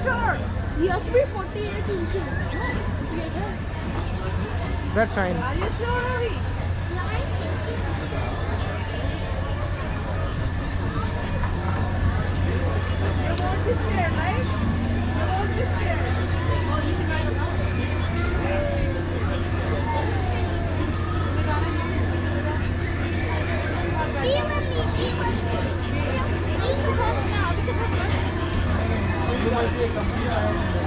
sure? You have to be 48 inches. That's fine. Are you sure, Ravi? You won't be scared, right? You won't be scared. You might be a complete